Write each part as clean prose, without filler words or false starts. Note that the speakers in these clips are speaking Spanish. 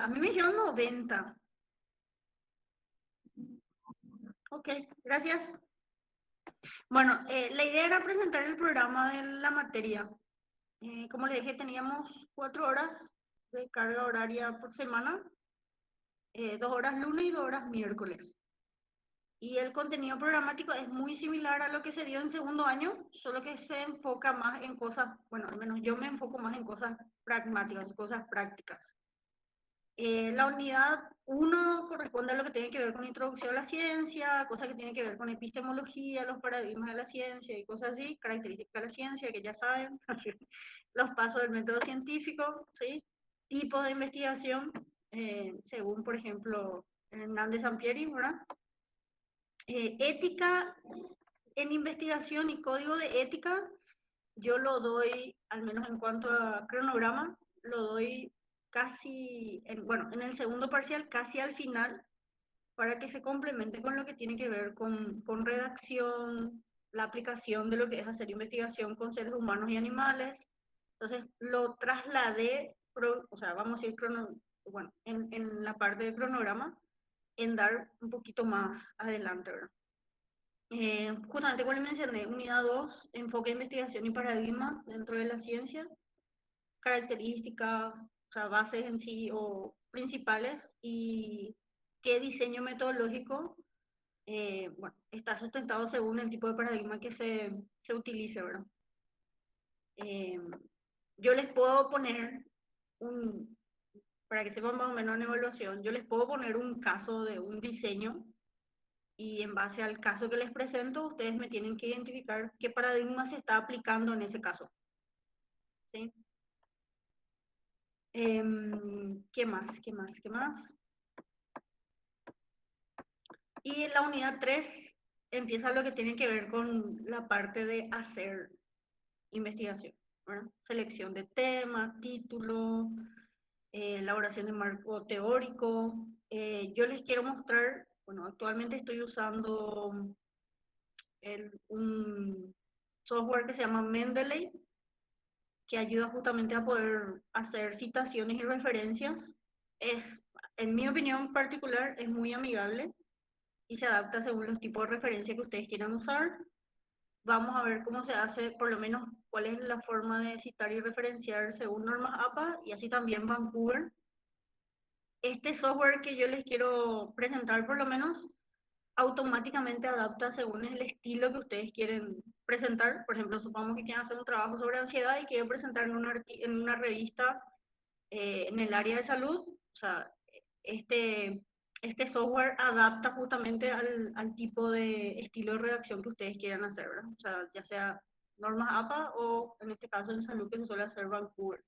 A mí me dijeron 90. Ok, gracias. Bueno, la idea era presentar el programa de la materia. Como le dije, teníamos 4 horas de carga horaria por semana, 2 horas lunes y 2 horas miércoles. Y el contenido programático es muy similar a lo que se dio en segundo año, solo que se enfoca más en cosas, bueno, al menos yo me enfoco más en cosas pragmáticas, cosas prácticas. La unidad uno corresponde a lo que tiene que ver con introducción a la ciencia, cosas que tienen que ver con epistemología, los paradigmas de la ciencia y cosas así, características de la ciencia que ya saben, los pasos del método científico, ¿sí? Tipos de investigación, según, por ejemplo, Hernández Sampieri, ¿verdad? Ética en investigación y código de ética, yo lo doy, al menos en cuanto a cronograma, lo doy casi, bueno, en el segundo parcial, casi al final, para que se complemente con lo que tiene que ver con redacción, la aplicación de lo que es hacer investigación con seres humanos y animales. Entonces, lo trasladé, o sea, vamos a ir bueno, en la parte de cronograma, en dar un poquito más adelante, ¿verdad? Justamente como le mencioné, unidad 2 enfoque de investigación y paradigma dentro de la ciencia, características, o sea, bases en sí o principales y qué diseño metodológico, bueno, está sustentado según el tipo de paradigma que se utilice, ¿verdad? Eh, yo les puedo poner un, para que sepan más o menos en evaluación, yo les puedo poner un caso de un diseño y en base al caso que les presento, ustedes me tienen que identificar qué paradigma se está aplicando en ese caso. ¿Sí? ¿Qué más? ¿Qué más? ¿Qué más? Y en la unidad 3 empieza lo que tiene que ver con la parte de hacer investigación, ¿verdad? Selección de tema, título, elaboración de marco teórico. Yo les quiero mostrar, bueno, actualmente estoy usando un software que se llama Mendeley, que ayuda justamente a poder hacer citaciones y referencias. Es, en mi opinión particular, es muy amigable y se adapta según los tipos de referencia que ustedes quieran usar. Vamos a ver cómo se hace, por lo menos cuál es la forma de citar y referenciar según normas APA y así también Vancouver. Este software que yo les quiero presentar, por lo menos, automáticamente adapta según el estilo que ustedes quieren presentar. Por ejemplo, supongamos que quieren hacer un trabajo sobre ansiedad y quieren presentar en una revista en el área de salud. O sea, este, este software adapta justamente al tipo de estilo de redacción que ustedes quieran hacer, ¿verdad? O sea, ya sea normas APA o en este caso en salud que se suele hacer Vancouver.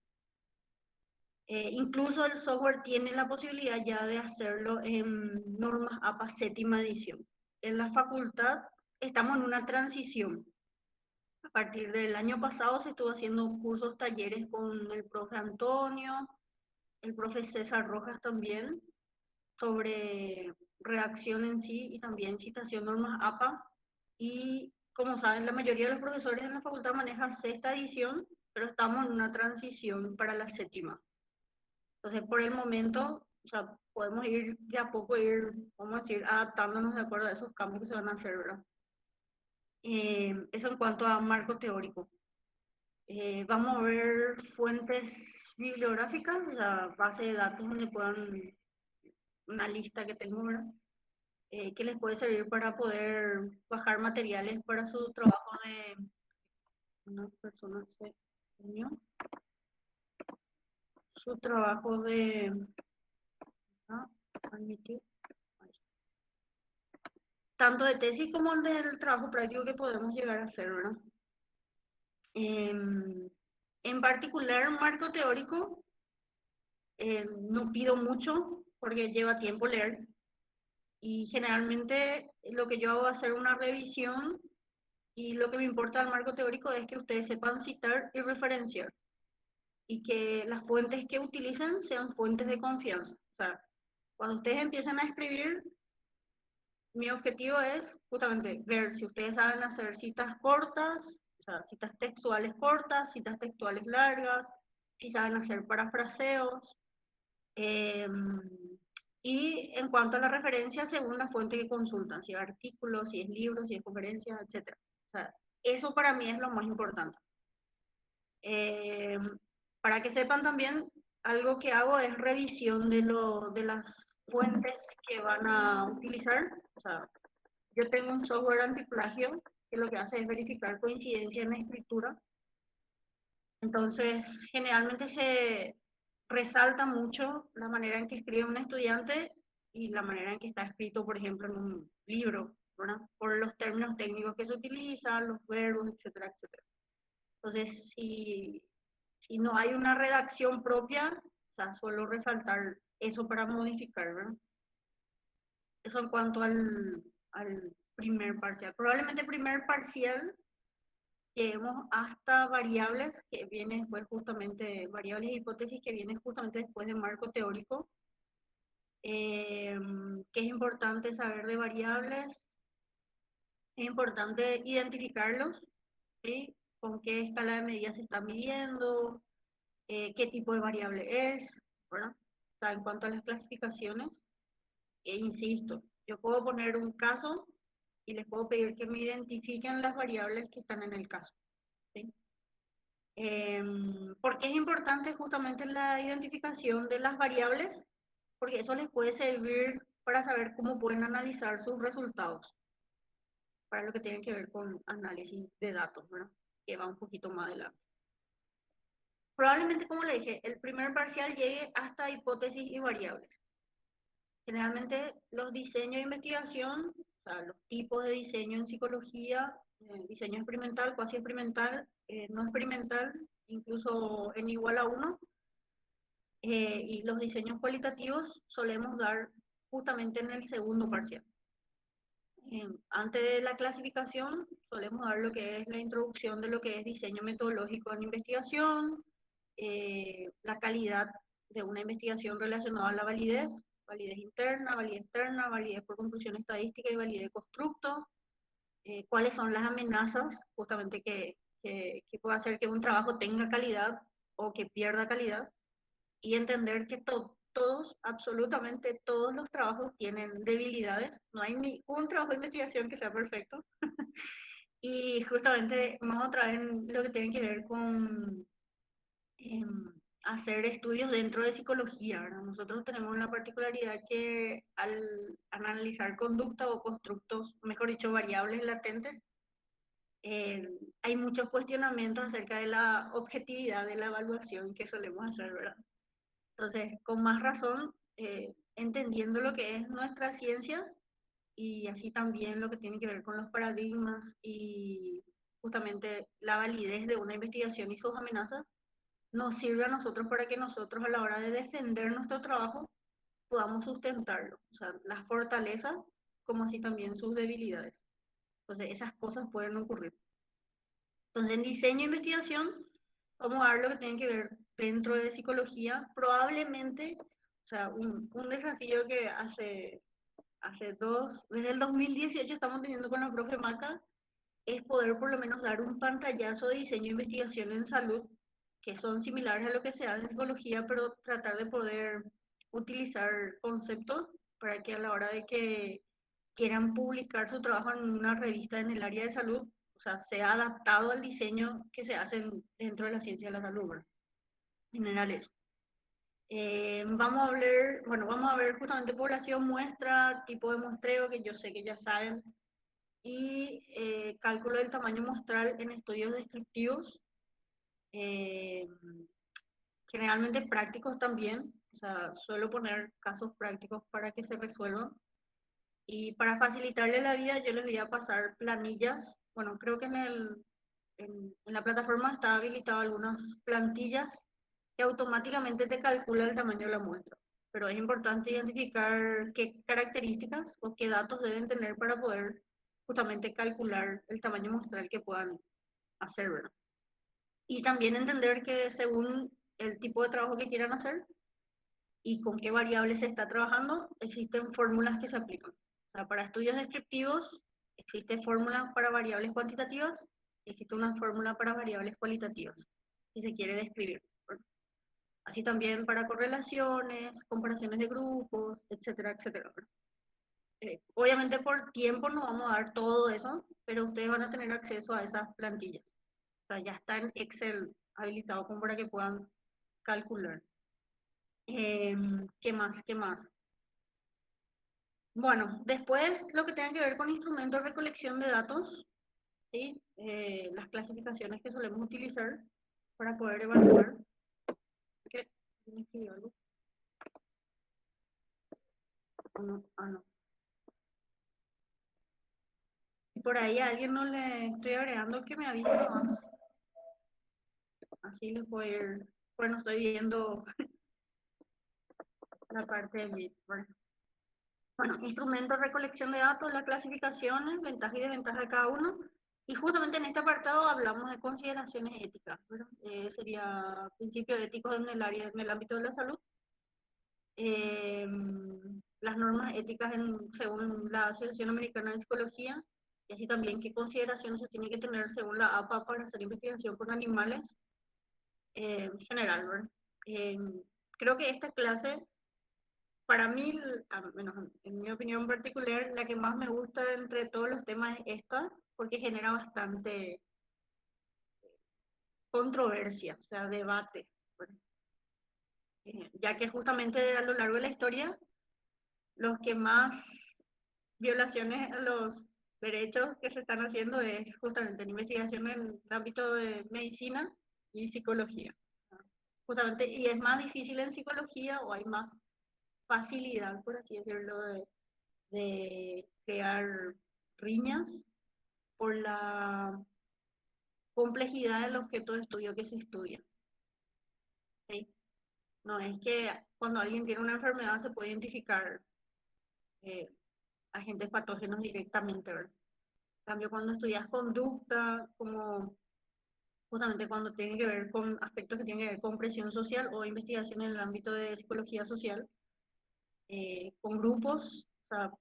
Incluso el software tiene la posibilidad ya de hacerlo en normas APA séptima edición. En la facultad estamos en una transición. A partir del año pasado se estuvo haciendo cursos, talleres con el profe Antonio, el profe César Rojas también, sobre redacción en sí y también citación normas APA. Y como saben, la mayoría de los profesores en la facultad manejan sexta edición, pero estamos en una transición para la séptima. Entonces, por el momento, o sea, podemos ir de a poco, vamos a decir, adaptándonos de acuerdo a esos cambios que se van a hacer, ¿verdad? Eso en cuanto a marco teórico. Vamos a ver fuentes bibliográficas, o sea, base de datos donde puedan, una lista que tengo, ¿verdad? Que les puede servir para poder bajar materiales para su trabajo de una persona se unió, su trabajo de ah, admitir, tanto de tesis como el del trabajo práctico que podemos llegar a hacer, ¿verdad? En particular, marco teórico, no pido mucho porque lleva tiempo leer y generalmente lo que yo hago es hacer una revisión y lo que me importa del marco teórico es que ustedes sepan citar y referenciar y que las fuentes que utilicen sean fuentes de confianza. O sea, cuando ustedes empiezan a escribir, mi objetivo es justamente ver si ustedes saben hacer citas cortas, o sea, citas textuales cortas, citas textuales largas, si saben hacer parafraseos, Y en cuanto a la referencia, según la fuente que consultan, si es artículos, si es libros, si es conferencias, etc. O sea, eso para mí es lo más importante. Eh, para que sepan también, algo que hago es revisión de las fuentes que van a utilizar. O sea, yo tengo un software antiplagio que lo que hace es verificar coincidencia en la escritura. Entonces, generalmente se resalta mucho la manera en que escribe un estudiante y la manera en que está escrito, por ejemplo, en un libro, ¿verdad? Por los términos técnicos que se utilizan, los verbos, etcétera, etcétera. Entonces, si no hay una redacción propia, o sea, suelo resaltar eso para modificar, ¿verdad? Eso en cuanto al primer parcial. Probablemente el primer parcial lleguemos hasta variables, que viene después justamente, variables e hipótesis, que viene justamente después de marco teórico. Que es importante saber de variables, es importante identificarlos, ¿sí? Con qué escala de medida se está midiendo, qué tipo de variable es, ¿verdad? O sea, en cuanto a las clasificaciones, insisto, yo puedo poner un caso y les puedo pedir que me identifiquen las variables que están en el caso, ¿sí? ¿Por qué es importante justamente la identificación de las variables? Porque eso les puede servir para saber cómo pueden analizar sus resultados, para lo que tiene que ver con análisis de datos, ¿verdad? Que va un poquito más adelante. Probablemente, como le dije, el primer parcial llegue hasta hipótesis y variables. Generalmente los diseños de investigación, o sea, los tipos de diseño en psicología, diseño experimental, cuasi experimental, no experimental, incluso en igual a uno, y los diseños cualitativos solemos dar justamente en el segundo parcial. Antes de la clasificación, solemos dar lo que es la introducción de lo que es diseño metodológico en investigación, la calidad de una investigación relacionada a la validez, validez interna, validez externa, validez por conclusión estadística y validez de constructo, cuáles son las amenazas justamente que puede hacer que un trabajo tenga calidad o que pierda calidad, y entender que todos, absolutamente todos los trabajos tienen debilidades, no hay ni un trabajo de investigación que sea perfecto. Y justamente vamos a traer lo que tiene que ver con hacer estudios dentro de psicología, ¿verdad? Nosotros tenemos la particularidad que al analizar conducta o constructos, mejor dicho, variables latentes, eh, hay muchos cuestionamientos acerca de la objetividad de la evaluación que solemos hacer, ¿verdad? Entonces, con más razón, entendiendo lo que es nuestra ciencia y así también lo que tiene que ver con los paradigmas y justamente la validez de una investigación y sus amenazas, nos sirve a nosotros para que nosotros a la hora de defender nuestro trabajo podamos sustentarlo, o sea, las fortalezas como así también sus debilidades. Entonces, esas cosas pueden ocurrir. Entonces, en diseño e investigación, vamos a ver lo que tiene que ver dentro de psicología. Probablemente, o sea, un desafío que desde el 2018 estamos teniendo con la profe Maca, es poder por lo menos dar un pantallazo de diseño e investigación en salud, que son similares a lo que se hace en psicología, pero tratar de poder utilizar conceptos para que a la hora de que quieran publicar su trabajo en una revista en el área de salud, o sea, sea adaptado al diseño que se hace dentro de la ciencia de la salud, ¿verdad? En general eso. Vamos a ver justamente población, muestra, tipo de muestreo, que yo sé que ya saben, y cálculo del tamaño muestral en estudios descriptivos, eh, generalmente prácticos también, o sea, suelo poner casos prácticos para que se resuelvan. Y para facilitarle la vida, yo les voy a pasar planillas. Bueno, creo que en la plataforma está habilitado algunas plantillas que automáticamente te calcula el tamaño de la muestra. Pero es importante identificar qué características o qué datos deben tener para poder justamente calcular el tamaño muestral que puedan hacer, ¿verdad? Y también entender que según el tipo de trabajo que quieran hacer y con qué variables se está trabajando, existen fórmulas que se aplican. O sea, para estudios descriptivos existe fórmula para variables cuantitativas y existe una fórmula para variables cualitativas, si se quiere describir, ¿verdad? Así también para correlaciones, comparaciones de grupos, etcétera, etcétera. Obviamente por tiempo no vamos a dar todo eso, pero ustedes van a tener acceso a esas plantillas. O sea, ya está en Excel habilitado como para que puedan calcular. ¿Qué más? ¿Qué más? Bueno, después lo que tenga que ver con instrumentos de recolección de datos, ¿sí? Las clasificaciones que solemos utilizar para poder evaluar. ¿Qué? ¿Me escribió algo? ¿O no? Ah, no. Y por ahí a alguien no le estoy agregando que me avise nomás. Así les voy a ir. Bueno, estoy viendo la parte de Bitburn. Bueno, instrumentos de recolección de datos, las clasificaciones, ventajas y desventajas de cada uno. Y justamente en este apartado hablamos de consideraciones éticas, ¿verdad? Sería principios éticos en el área, en el ámbito de la salud. Eh, las normas éticas según la Asociación Americana de Psicología, y así también qué consideraciones se tiene que tener según la APA para hacer investigación con animales en general, ¿verdad? Eh, Creo que esta clase, para mí, al menos en mi opinión particular, la que más me gusta entre todos los temas es esta, porque genera bastante controversia, o sea, debate, ¿verdad? Ya que justamente a lo largo de la historia, los que más violaciones a los derechos que se están haciendo es justamente en investigación en el ámbito de medicina y psicología. Justamente, y es más difícil en psicología o hay más facilidad, por así decirlo, de crear riñas por la complejidad del objeto de estudio que se estudia. ¿Sí? No es que cuando alguien tiene una enfermedad se puede identificar eh, agentes patógenos directamente, ¿verdad? En cambio, cuando estudias conducta, como justamente cuando tiene que ver con aspectos que tienen que ver con presión social o investigación en el ámbito de psicología social, con grupos, o sea,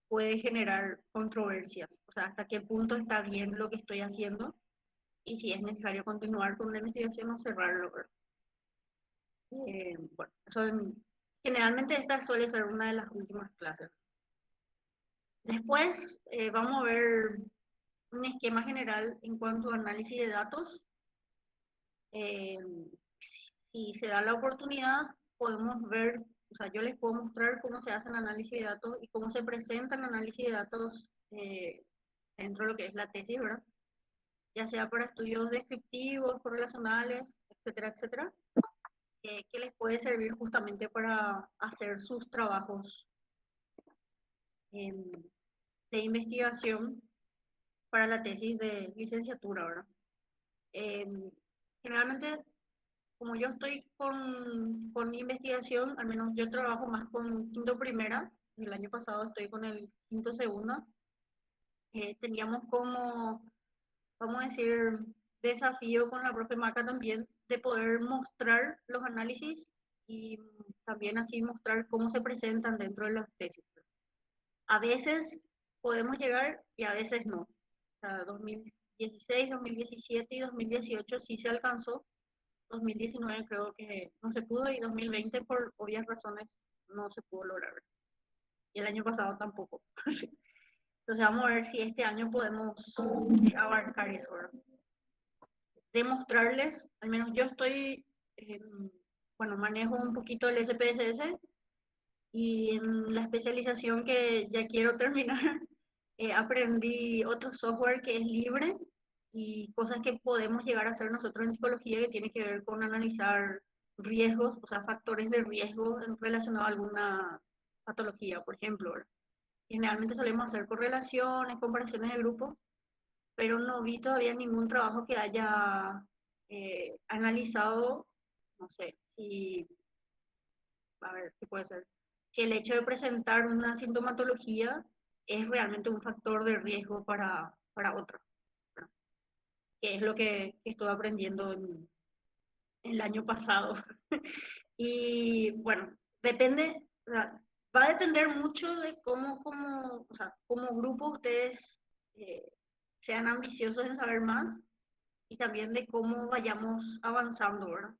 puede generar controversias, o sea, hasta qué punto está bien lo que estoy haciendo y si es necesario continuar con una investigación o cerrarlo. Bueno, generalmente esta suele ser una de las últimas clases. Después vamos a ver un esquema general en cuanto a análisis de datos. Eh, si se da la oportunidad, podemos ver, o sea, yo les puedo mostrar cómo se hace el análisis de datos y cómo se presenta el análisis de datos dentro de lo que es la tesis, ¿verdad? Ya sea para estudios descriptivos, correlacionales, etcétera, etcétera, que les puede servir justamente para hacer sus trabajos eh, de investigación para la tesis de licenciatura, ¿verdad? Eh, Generalmente, como yo estoy con investigación, al menos yo trabajo más con quinto primera, el año pasado estoy con el quinto segunda, teníamos como, vamos a decir, desafío con la profe Maca también de poder mostrar los análisis y también así mostrar cómo se presentan dentro de las tesis. A veces podemos llegar y a veces no. O sea, 2016, 2017 y 2018 sí se alcanzó. 2019 creo que no se pudo y 2020 por obvias razones no se pudo lograr. Y el año pasado tampoco. Entonces vamos a ver si este año podemos abarcar eso, ¿verdad? Demostrarles, al menos yo estoy, eh, bueno, manejo un poquito el SPSS y en la especialización que ya quiero terminar, aprendí otro software que es libre y cosas que podemos llegar a hacer nosotros en psicología que tiene que ver con analizar riesgos, o sea, factores de riesgo relacionados a alguna patología, por ejemplo, ¿verdad? Generalmente solemos hacer correlaciones, comparaciones de grupos, pero no vi todavía ningún trabajo que haya analizado, no sé, si, a ver, ¿qué puede ser? Si el hecho de presentar una sintomatología es realmente un factor de riesgo para otro, ¿verdad? Que es lo que estuve aprendiendo en el año pasado. Y bueno, depende, o sea, va a depender mucho de o sea, como grupo ustedes eh, sean ambiciosos en saber más y también de cómo vayamos avanzando, ¿verdad?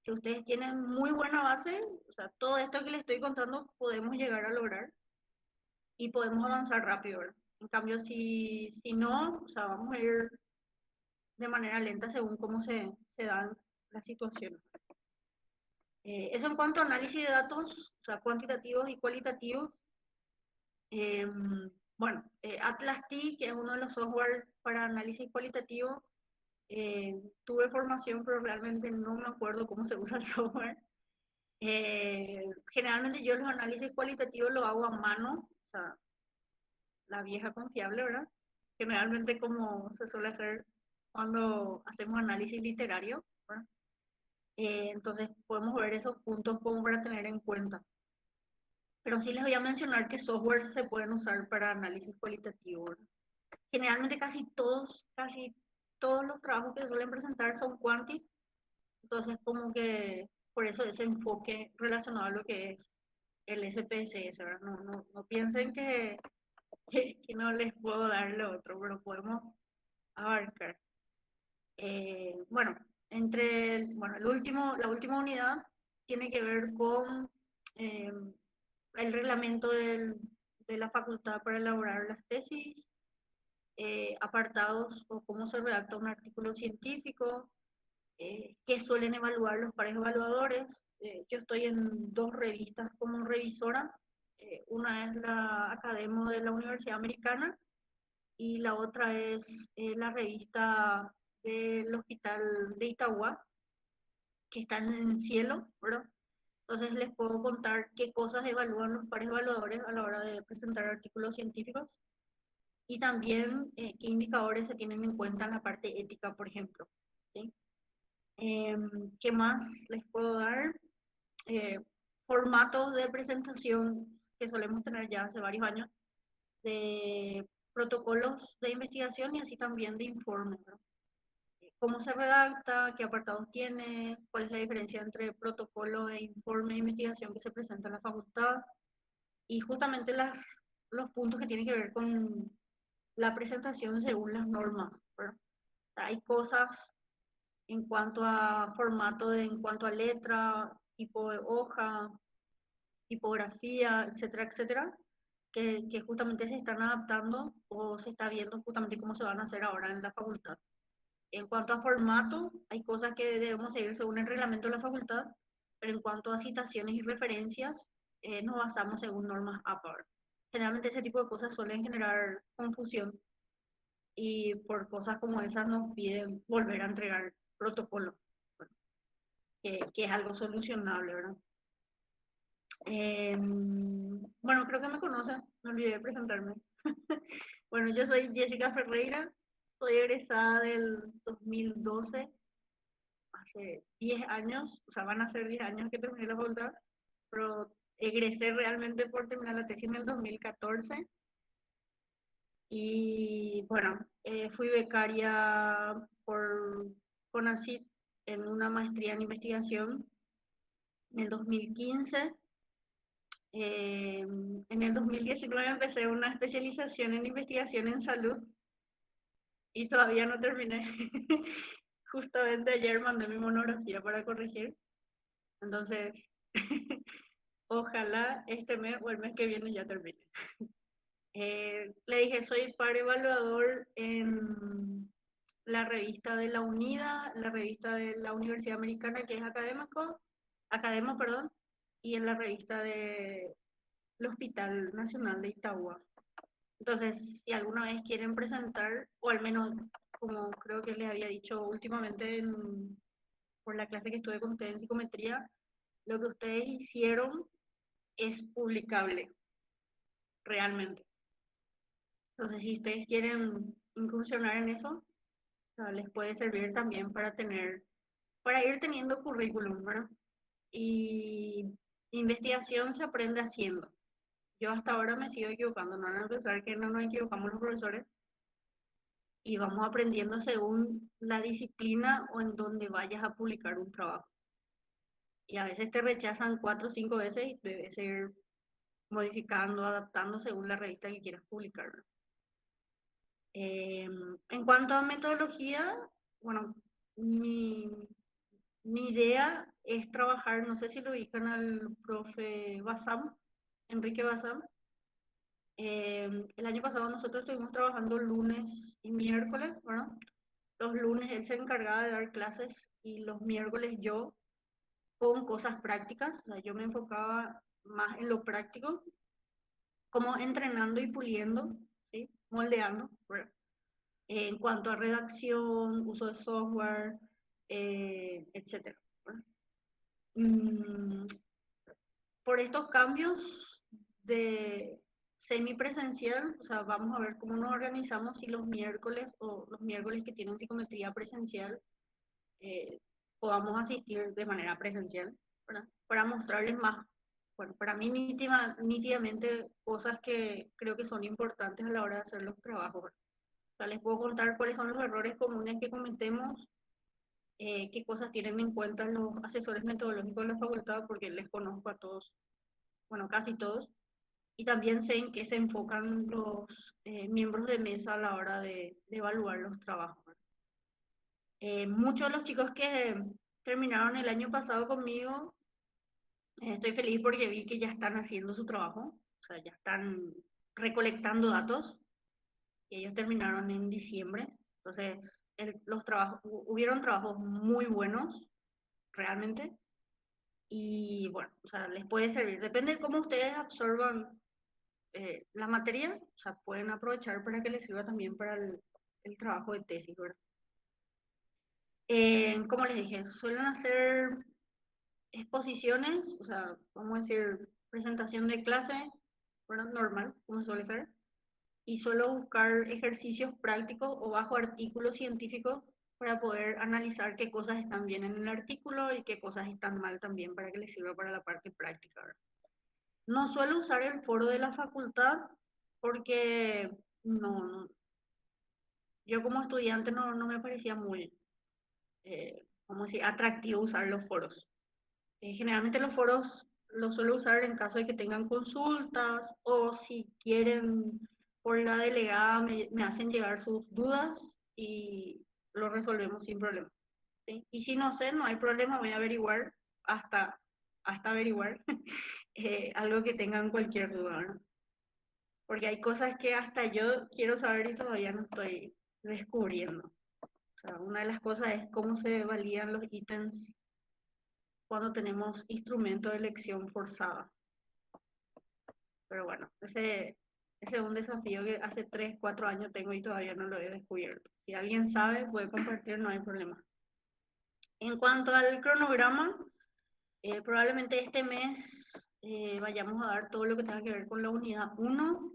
Si ustedes tienen muy buena base, o sea, todo esto que les estoy contando podemos llegar a lograr y podemos avanzar rápido, ¿verdad? En cambio, si no, o sea, vamos a ir de manera lenta según cómo se dan las situaciones. Eso en cuanto a análisis de datos, o sea, cuantitativos y cualitativos. Eh, bueno, Atlas T, que es uno de los software para análisis cualitativo, tuve formación, pero realmente no me acuerdo cómo se usa el software. Generalmente yo los análisis cualitativos los hago a mano, o sea, la vieja confiable, ¿verdad? Generalmente como se suele hacer cuando hacemos análisis literario, ¿verdad? Entonces podemos ver esos puntos como para tener en cuenta. Pero sí les voy a mencionar qué software se pueden usar para análisis cualitativo, ¿verdad? Generalmente casi todos los trabajos que se suelen presentar son quantis, entonces como que por eso ese enfoque relacionado a lo que es el SPSS, ¿verdad? No piensen que no les puedo dar lo otro, pero podemos abarcar. Bueno, la última unidad tiene que ver con eh, el reglamento de la facultad para elaborar las tesis, apartados o cómo se redacta un artículo científico, qué suelen evaluar los pares evaluadores. Yo estoy en dos revistas como revisora. Una es la Academo de la Universidad Americana y la otra es la revista del Hospital de Itagua, que están en Cielo, ¿verdad? Entonces les puedo contar qué cosas evalúan los pares evaluadores a la hora de presentar artículos científicos y también qué indicadores se tienen en cuenta en la parte ética, por ejemplo. ¿Sí? ¿Qué más les puedo dar? Eh, Formatos de presentación que solemos tener ya hace varios años, de protocolos de investigación y así también de informes, ¿no? Cómo se redacta, qué apartados tiene, cuál es la diferencia entre protocolo e informe de investigación que se presenta en la facultad y justamente los puntos que tienen que ver con la presentación según las normas, ¿verdad? Hay cosas en cuanto a formato, en cuanto a letra, tipo de hoja, tipografía, etcétera, etcétera, que justamente se están adaptando o se está viendo justamente cómo se van a hacer ahora en la facultad. En cuanto a formato, hay cosas que debemos seguir según el reglamento de la facultad, pero en cuanto a citaciones y referencias, nos basamos según normas APA. Generalmente ese tipo de cosas suelen generar confusión y por cosas como esas nos piden volver a entregar protocolo, bueno, que es algo solucionable, ¿verdad? Bueno, creo que me conocen, me olvidé de presentarme. Bueno, yo soy Jessica Ferreira, soy egresada del 2012, hace 10 años, o sea, van a ser 10 años que terminé la facultad, pero egresé realmente por terminar la tesis en el 2014. Y bueno, fui becaria por CONACYT en una maestría en investigación en el 2015. En el 2019 empecé una especialización en investigación en salud y todavía no terminé. Justamente ayer mandé mi monografía para corregir. Entonces, ojalá este mes o el mes que viene ya termine. Le dije, soy par evaluador en la revista de la UNIDA, la revista de la Universidad Americana, que es Academo, perdón, y en la revista del Hospital Nacional de Itagua. Entonces, si alguna vez quieren presentar, o al menos, como creo que les había dicho últimamente por la clase que estuve con ustedes en psicometría, lo que ustedes hicieron es publicable, realmente. Entonces, si ustedes quieren incursionar en eso, o sea, les puede servir también para ir teniendo currículum, ¿verdad? Y investigación se aprende haciendo. Yo hasta ahora me sigo equivocando, no van a pensar que no nos equivocamos los profesores y vamos aprendiendo según la disciplina o en donde vayas a publicar un trabajo. Y a veces te rechazan 4 o 5 veces y debes ir modificando, adaptando según la revista que quieras publicar. En cuanto a metodología, bueno, mi, mi idea es trabajar, no sé si lo ubican al profe Bassam, Enrique Bassam. El año pasado nosotros estuvimos trabajando lunes y miércoles, ¿verdad? Los lunes él se encargaba de dar clases y los miércoles yo con cosas prácticas, o sea, yo me enfocaba más en lo práctico, como entrenando y puliendo, ¿sí? Moldeando, ¿verdad? En cuanto a redacción, uso de software, etcétera, ¿verdad? Mm, por estos cambios de semipresencial, o sea, vamos a ver cómo nos organizamos si los miércoles o los miércoles que tienen psicometría presencial eh, podamos asistir de manera presencial, ¿verdad? Para mostrarles más, bueno, para mí nítidamente cosas que creo que son importantes a la hora de hacer los trabajos, ¿verdad? O sea, les puedo contar cuáles son los errores comunes que cometemos, qué cosas tienen en cuenta los asesores metodológicos de la facultad, porque les conozco a todos, bueno, casi todos, y también sé en qué se enfocan los miembros de mesa a la hora de evaluar los trabajos. Muchos de los chicos que terminaron el año pasado conmigo, estoy feliz porque vi que ya están haciendo su trabajo, o sea, ya están recolectando datos, y ellos terminaron en diciembre. Entonces, los trabajos, hubieron trabajos muy buenos, realmente, y bueno, o sea, les puede servir. Depende de cómo ustedes absorban la materia, o sea, pueden aprovechar para que les sirva también para el trabajo de tesis, ¿verdad? Como les dije, suelen hacer exposiciones, o sea, vamos a decir, presentación de clase, ¿verdad? Normal, como suele ser, y suelo buscar ejercicios prácticos o bajo artículos científicos para poder analizar qué cosas están bien en el artículo y qué cosas están mal también para que les sirva para la parte práctica, ¿verdad? No suelo usar el foro de la facultad porque no, yo como estudiante no me parecía muy, vamos a decir, atractivo usar los foros. Generalmente los foros los suelo usar en caso de que tengan consultas o si quieren por la delegada me hacen llegar sus dudas y lo resolvemos sin problema, ¿sí? Y si no sé, no hay problema, voy a averiguar hasta, hasta averiguar algo que tengan cualquier duda, ¿no? Porque hay cosas que hasta yo quiero saber y todavía no estoy descubriendo. O sea, una de las cosas es cómo se validan los ítems cuando tenemos instrumento de elección forzada. Pero bueno, ese es un desafío que hace 3 4 años tengo y todavía no lo he descubierto. Si alguien sabe, puede compartir, no hay problema. En cuanto al cronograma, probablemente este mes vayamos a dar todo lo que tenga que ver con la unidad 1,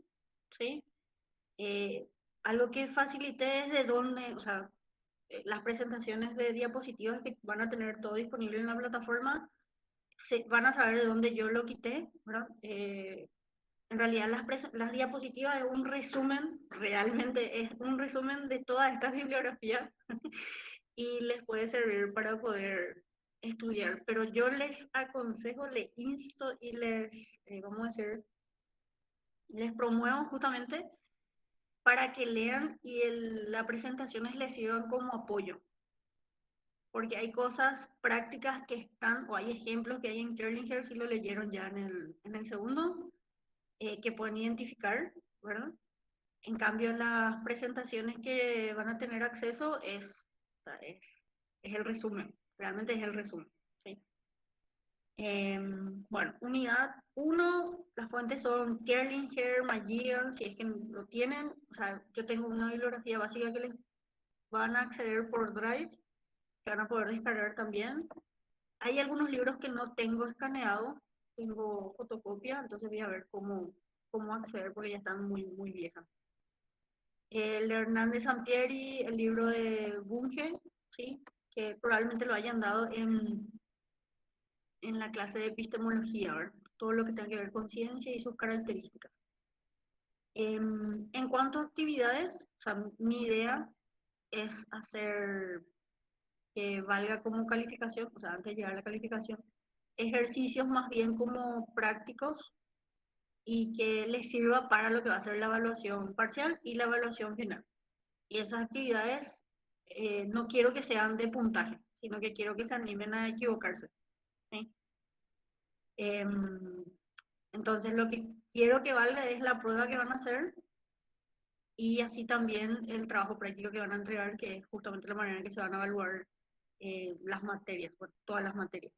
¿sí? Eh, algo que facilite desde donde, o sea, las presentaciones de diapositivas que van a tener todo disponible en la plataforma, van a saber de dónde yo lo quité, ¿verdad? En realidad las diapositivas es un resumen, realmente es un resumen de todas estas bibliografías y les puede servir para poder estudiar. Pero yo les aconsejo, les insto y vamos a decir, les promuevo justamente para que lean y las presentaciones les sirvan como apoyo. Porque hay cosas prácticas que están, o hay ejemplos que hay en Kerlinger, si lo leyeron ya en el segundo, que pueden identificar, ¿verdad? En cambio, las presentaciones que van a tener acceso o sea, es el resumen, realmente es el resumen, ¿sí? Bueno, unidad 1, las fuentes son Kerlinger, Magian, si es que lo tienen, o sea, yo tengo una bibliografía básica que les van a acceder por Drive, que van a poder descargar también. Hay algunos libros que no tengo escaneado, tengo fotocopia, entonces voy a ver cómo acceder porque ya están muy viejas. El Hernández Sampieri, el libro de Bunge, ¿sí? Que probablemente lo hayan dado en la clase de epistemología, ¿verdad? Todo lo que tenga que ver con ciencia y sus características. En cuanto a actividades, o sea, mi idea es hacer que valga como calificación, o sea, antes de llegar a la calificación, ejercicios más bien como prácticos y que les sirva para lo que va a ser la evaluación parcial y la evaluación final. Y esas actividades no quiero que sean de puntaje, sino que quiero que se animen a equivocarse. ¿Sí? Em, entonces lo que quiero que valga es la prueba que van a hacer y así también el trabajo práctico que van a entregar, que es justamente la manera en que se van a evaluar las materias, bueno, todas las materias.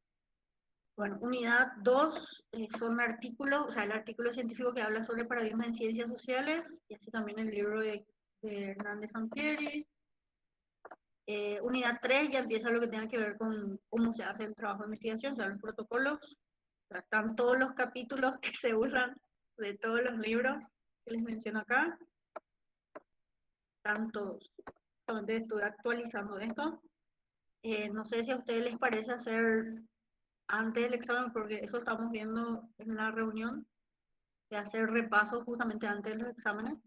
Bueno, unidad 2 son artículos, o sea, el artículo científico que habla sobre paradigmas en ciencias sociales, y así también el libro de Hernández Sampieri. Unidad 3 ya empieza lo que tenga que ver con cómo se hace el trabajo de investigación, o sea, los protocolos. O sea, están todos los capítulos que se usan de todos los libros que les menciono acá. Están todos. Solamente estuve actualizando esto. No sé si a ustedes les parece hacer antes del examen, porque eso estamos viendo en la reunión, de hacer repasos justamente antes de los exámenes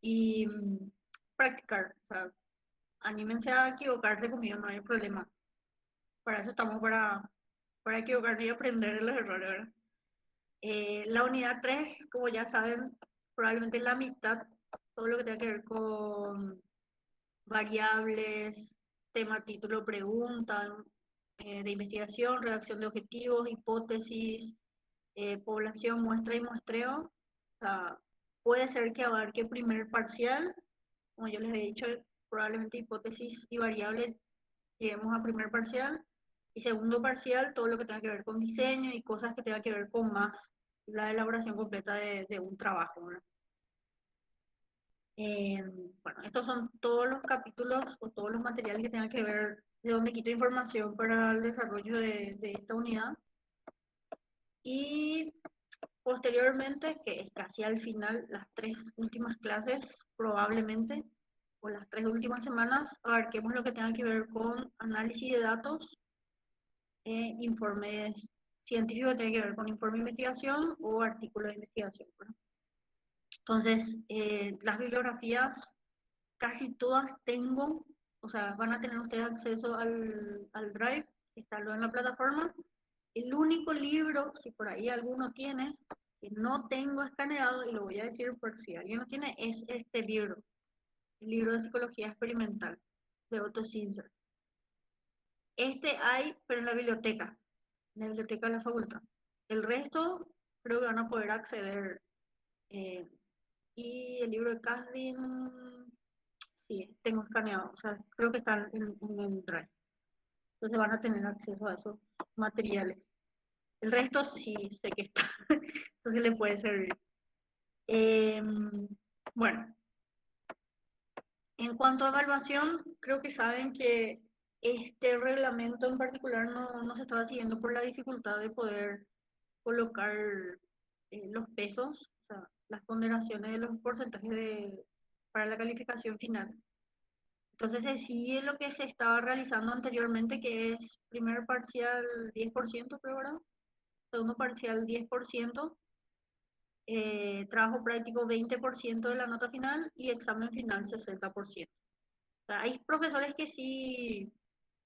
y practicar. O sea, anímense a equivocarse conmigo, no hay problema. Para eso estamos, para equivocarnos y aprender de los errores, ¿verdad? La unidad 3 como ya saben, probablemente la mitad, todo lo que tenga que ver con variables, tema, título, pregunta, de investigación, redacción de objetivos, hipótesis, población, muestra y muestreo. O sea, puede ser que abarque primer parcial, como yo les he dicho, probablemente hipótesis y variables lleguemos a primer parcial, y segundo parcial, todo lo que tenga que ver con diseño y cosas que tenga que ver con más la elaboración completa de un trabajo, ¿verdad? Eh, bueno, estos son todos los capítulos o todos los materiales que tengan que ver de donde quito información para el desarrollo de esta unidad. Y posteriormente, que es casi al final, las 3 últimas clases probablemente, o las 3 últimas semanas, abarquemos lo que tenga que ver con análisis de datos, informes científicos que tienen que ver con informe de investigación o artículos de investigación, ¿verdad? Entonces, las bibliografías casi todas tengo, o sea, van a tener ustedes acceso al Drive, que está luego en la plataforma. El único libro, si por ahí alguno tiene, que no tengo escaneado, y lo voy a decir por si alguien lo tiene, es este libro, el libro de psicología experimental de Otto Schinzer. Este hay, pero en la biblioteca de la facultad. El resto creo que van a poder acceder. eh, y el libro de Kasdin, sí, tengo escaneado, o sea, creo que están en el Drive. Entonces van a tener acceso a esos materiales. El resto sí sé que está, entonces le puede servir. Eh, bueno, en cuanto a evaluación, creo que saben que este reglamento en particular no se estaba siguiendo por la dificultad de poder colocar los pesos, o sea, las ponderaciones de los porcentajes para la calificación final. Entonces se sigue lo que se estaba realizando anteriormente, que es primer parcial 10%, creo, ¿verdad? Segundo parcial 10%, trabajo práctico 20% de la nota final y examen final 60%. O sea, hay profesores que sí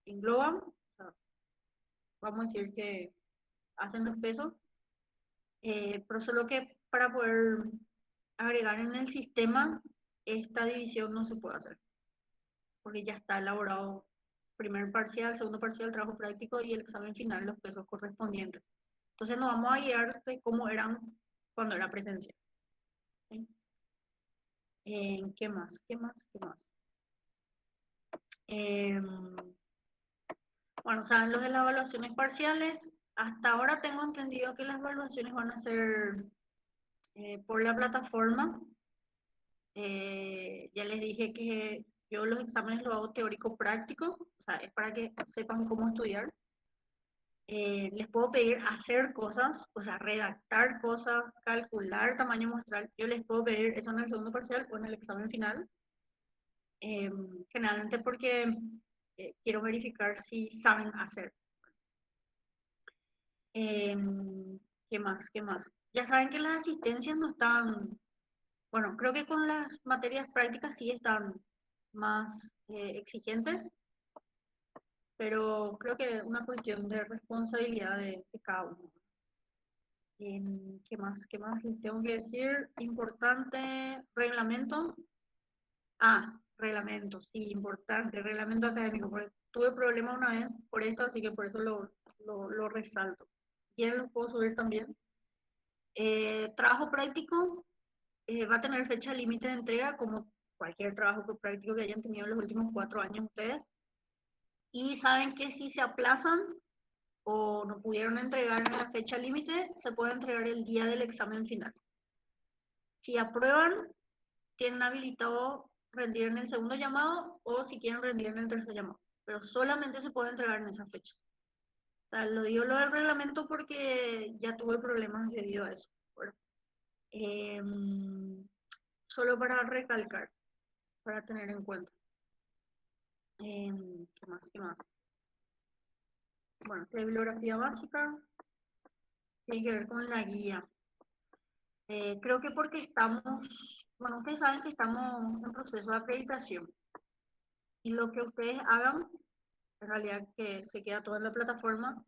engloban, o sea, vamos a decir que hacen los pesos, pero solo que para poder agregar en el sistema esta división no se puede hacer, porque ya está elaborado primer parcial, segundo parcial, trabajo práctico y el examen final, los pesos correspondientes. Entonces nos vamos a guiar de cómo eran cuando era presencial. ¿Sí? ¿Qué más? ¿Qué más? ¿Qué más? Eh, bueno, saben los de las evaluaciones parciales. Hasta ahora tengo entendido que las evaluaciones van a ser por la plataforma. Ya les dije que yo los exámenes los hago teórico-práctico, o sea, es para que sepan cómo estudiar. Les puedo pedir hacer cosas, o sea, redactar cosas, calcular tamaño muestral. Yo les puedo pedir eso en el segundo parcial o en el examen final. Generalmente porque quiero verificar si saben hacer. ¿Qué más? ¿Qué más? Ya saben que las asistencias no están, bueno, creo que con las materias prácticas sí están más exigentes, pero creo que es una cuestión de responsabilidad de cada uno. ¿Qué más? ¿Qué más les tengo que decir? Importante, reglamento. Ah, reglamentos, sí, importante, reglamento académico, porque tuve problemas una vez por esto, así que por eso lo resalto. ¿Quién lo puedo subir también? Trabajo práctico va a tener fecha límite de entrega, como cualquier trabajo práctico que hayan tenido en los últimos 4 años ustedes. Y saben que si se aplazan o no pudieron entregar en la fecha límite, se puede entregar el día del examen final. Si aprueban, tienen habilitado rendir en el segundo llamado o si quieren rendir en el tercer llamado. Pero solamente se puede entregar en esa fecha. O sea, lo digo lo del reglamento porque ya tuve problemas debido a eso. Bueno, solo para recalcar, para tener en cuenta. ¿Qué más? ¿Qué más? Bueno, la bibliografía básica tiene que ver con la guía. Creo que porque estamos, bueno, ustedes saben que estamos en proceso de acreditación y lo que ustedes hagan, en realidad que se queda todo en la plataforma,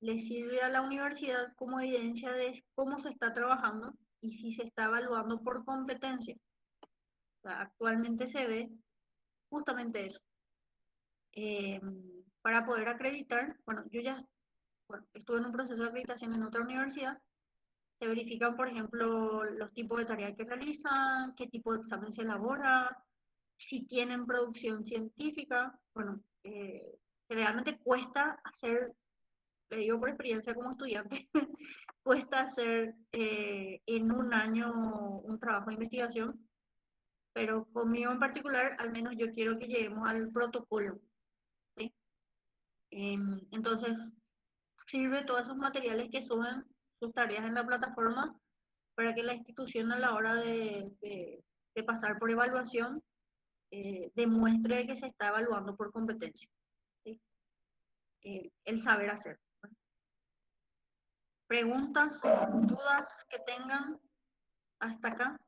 les sirve a la universidad como evidencia de cómo se está trabajando y si se está evaluando por competencia. O sea, actualmente se ve justamente eso. Eh, para poder acreditar, bueno, yo ya estuve en un proceso de acreditación en otra universidad. Se verifican, por ejemplo, los tipos de tareas que realizan, qué tipo de examen se elabora, si tienen producción científica. Bueno, realmente cuesta hacer, le digo por experiencia como estudiante, cuesta hacer en un año un trabajo de investigación, pero conmigo en particular, al menos yo quiero que lleguemos al protocolo, ¿sí? Entonces, sirve todos esos materiales que suben sus tareas en la plataforma para que la institución a la hora de pasar por evaluación demuestre que se está evaluando por competencia, ¿sí? El saber hacer. Preguntas, dudas que tengan hasta acá.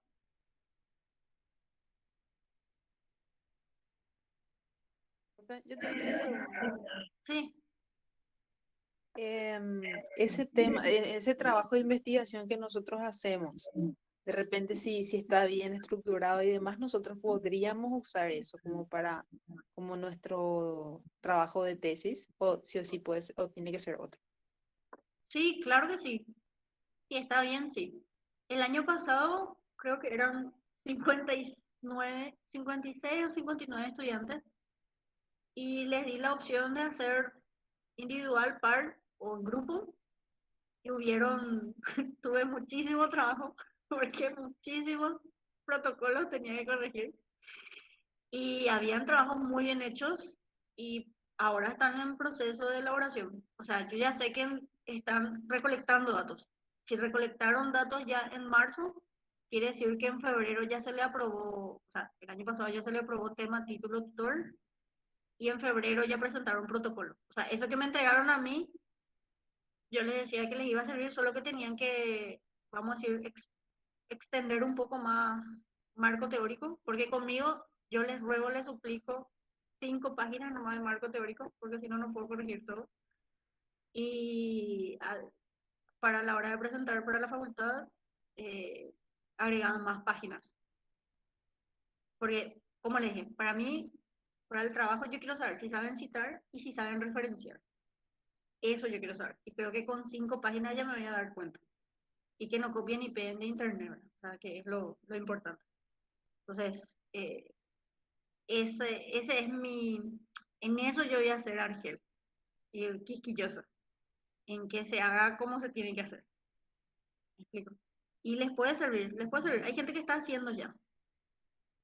Yo tengo una pregunta. Sí, Ese tema, ese trabajo de investigación que nosotros hacemos, de repente si está bien estructurado y demás, nosotros podríamos usar eso como nuestro trabajo de tesis, o sí puede ser, o tiene que ser otro. sí, claro que sí. Sí, está bien, sí. El año pasado creo que eran 59, 56 o 59 estudiantes y les di la opción de hacer individual, par o en grupo y tuve muchísimo trabajo porque muchísimos protocolos tenía que corregir y habían trabajos muy bien hechos y ahora están en proceso de elaboración. O sea, yo ya sé que están recolectando datos. Si recolectaron datos ya en marzo, quiere decir que en febrero ya se le aprobó, o sea, el año pasado ya se le aprobó tema, título, tutor y en febrero ya presentaron protocolo. O sea, eso que me entregaron a mí, yo les decía que les iba a servir, solo que tenían que, vamos a decir, extender un poco más marco teórico, porque conmigo yo les ruego, les suplico 5 páginas nomás de marco teórico, porque si no, no puedo corregir todo. Y para la hora de presentar para la facultad, eh, agregan más páginas. Porque, como les dije, para mí, para el trabajo, yo quiero saber si saben citar y si saben referenciar. Eso yo quiero saber. Y creo que con 5 páginas ya me voy a dar cuenta. Y que no copien ni peguen de internet, ¿verdad? O sea, que es lo importante. Entonces, ese es en eso yo voy a ser Argel, y quisquilloso, en que se haga como se tiene que hacer. ¿Me explico? Y les puede servir, les puede servir. Hay gente que está haciendo ya.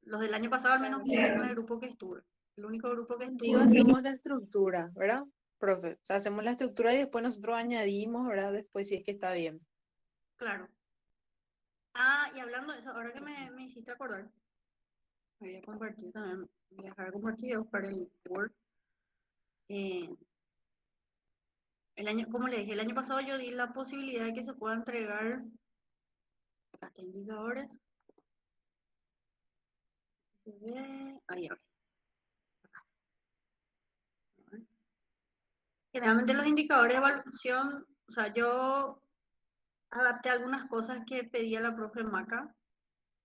Los del año pasado al menos Claro. en el grupo que estuve. El único grupo que Contigo estuve, hacemos la estructura, ¿verdad, profe? O sea, hacemos la estructura y después nosotros añadimos, ¿verdad? Después si es que está bien. claro. Ah, y hablando de eso, ahora que me hiciste acordar, voy a compartir también, voy a dejar compartido para el Word. Eh, como le dije, el año pasado yo di la posibilidad de que se pueda entregar hasta indicadores. Ahí, generalmente los indicadores de evaluación, o sea, yo adapté algunas cosas que pedía la profe Maca,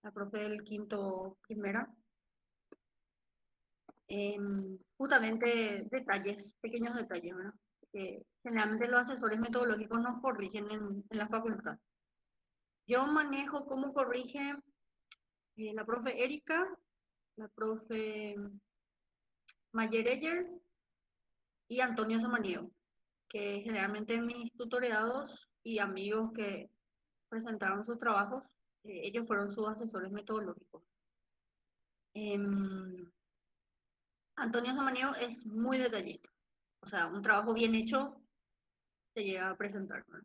la profe del quinto primera, Justamente detalles, pequeños detalles, ¿verdad? Que generalmente los asesores metodológicos nos corrigen en la facultad. Yo manejo cómo corrige la profe Erika, la profe Mayer y Antonio Samaniego, que generalmente mis tutoreados y amigos que presentaron sus trabajos, ellos fueron sus asesores metodológicos. Em, Antonio Samaniego es muy detallista, o sea, un trabajo bien hecho se llega a presentar, ¿no?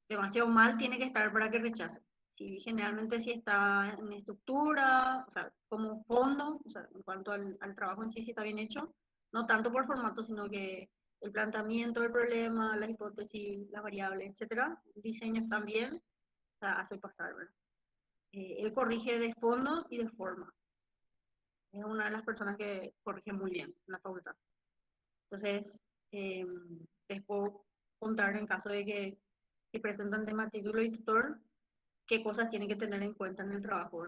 Demasiado mal tiene que estar para que rechace. Si generalmente si está en estructura, o sea, como fondo, o sea, en cuanto al trabajo en sí, si está bien hecho, no tanto por formato, sino que el planteamiento del problema, la hipótesis, las variables, etcétera, diseños también, o sea, hace pasar, ¿verdad? Él corrige de fondo y de forma. Es una de las personas que corrige muy bien en la facultad. Entonces, eh, les puedo contar en caso de que presentan tema título y tutor, qué cosas tienen que tener en cuenta en el trabajo.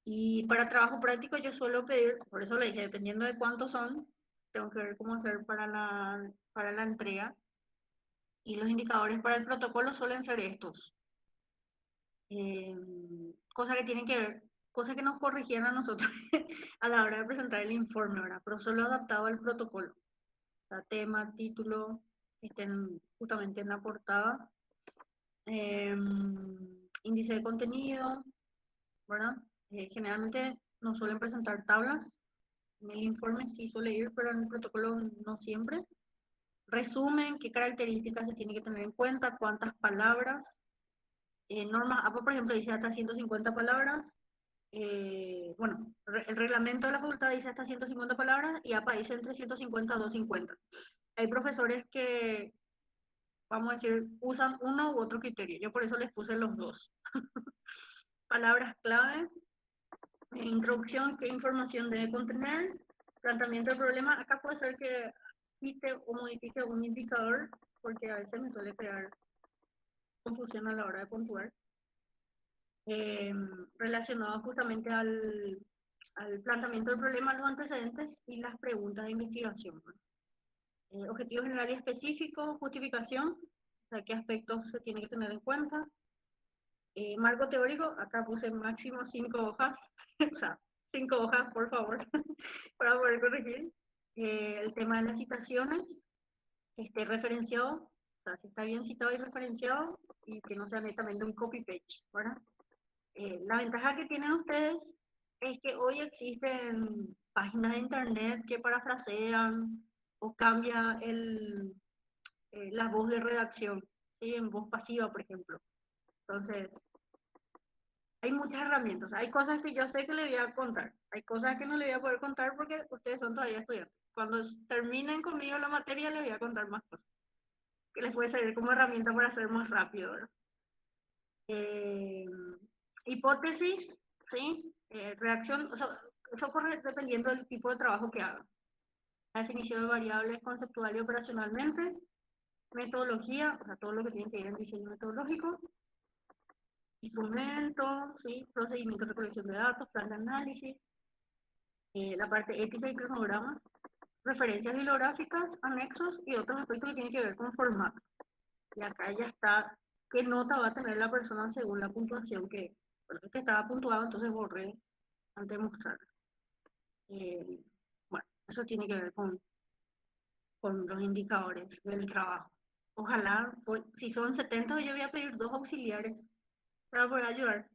Y para trabajo práctico yo suelo pedir, por eso le dije, dependiendo de cuántos son, tengo que ver cómo hacer para la entrega. Y los indicadores para el protocolo suelen ser estos. Eh, cosas que tienen que ver, cosas que nos corrigieron a nosotros a la hora de presentar el informe, ¿verdad? Pero solo adaptado al protocolo. O sea, tema, título, estén justamente en la portada. Eh, índice de contenido, ¿verdad? Generalmente nos suelen presentar tablas. En el informe sí suele ir, pero en el protocolo no siempre. Resumen, qué características se tiene que tener en cuenta, cuántas palabras. Norma APA, por ejemplo, dice hasta 150 palabras. Bueno, el reglamento de la facultad dice hasta 150 palabras y APA dice entre 150 a 250. Hay profesores que, vamos a decir, usan uno u otro criterio. Yo por eso les puse los dos. Palabras clave, introducción, qué información debe contener, planteamiento del problema. Acá puede ser que quite o modifique un indicador, porque a veces me suele crear confusión a la hora de puntuar. Relacionado justamente al planteamiento del problema, los antecedentes y las preguntas de investigación, ¿no? Objetivo general y específico, justificación, o sea, qué aspectos se tiene que tener en cuenta. Marco teórico, acá puse máximo 5 hojas, o sea, 5 hojas, por favor, para poder corregir. El tema de las citaciones, que esté referenciado, o sea, si está bien citado y referenciado, y que no sea netamente un copy-paste, ¿verdad? La ventaja que tienen ustedes es que hoy existen páginas de internet que parafrasean o cambia la voz de redacción, ¿sí? En voz pasiva, por ejemplo. Entonces, hay muchas herramientas. Hay cosas que yo sé que le voy a contar. Hay cosas que no le voy a poder contar porque ustedes son todavía estudiantes. Cuando terminen conmigo la materia, les voy a contar más cosas que les puede servir como herramienta para hacer más rápido, ¿verdad? Eh, hipótesis, ¿sí? Reacción, o sea, eso corre dependiendo del tipo de trabajo que hagan. La definición de variables conceptual y operacionalmente, metodología, o sea, todo lo que tiene que ir en diseño metodológico, instrumentos, ¿sí? Procedimientos de recolección de datos, plan de análisis, la parte ética y cronograma, referencias bibliográficas, anexos y otros aspectos que tienen que ver con formato. Y acá ya está qué nota va a tener la persona según la puntuación bueno, este estaba puntuado, entonces borré antes de mostrar. Bueno, eso tiene que ver con los indicadores del trabajo. Ojalá, pues, si son 70, yo voy a pedir 2 auxiliares para poder ayudar,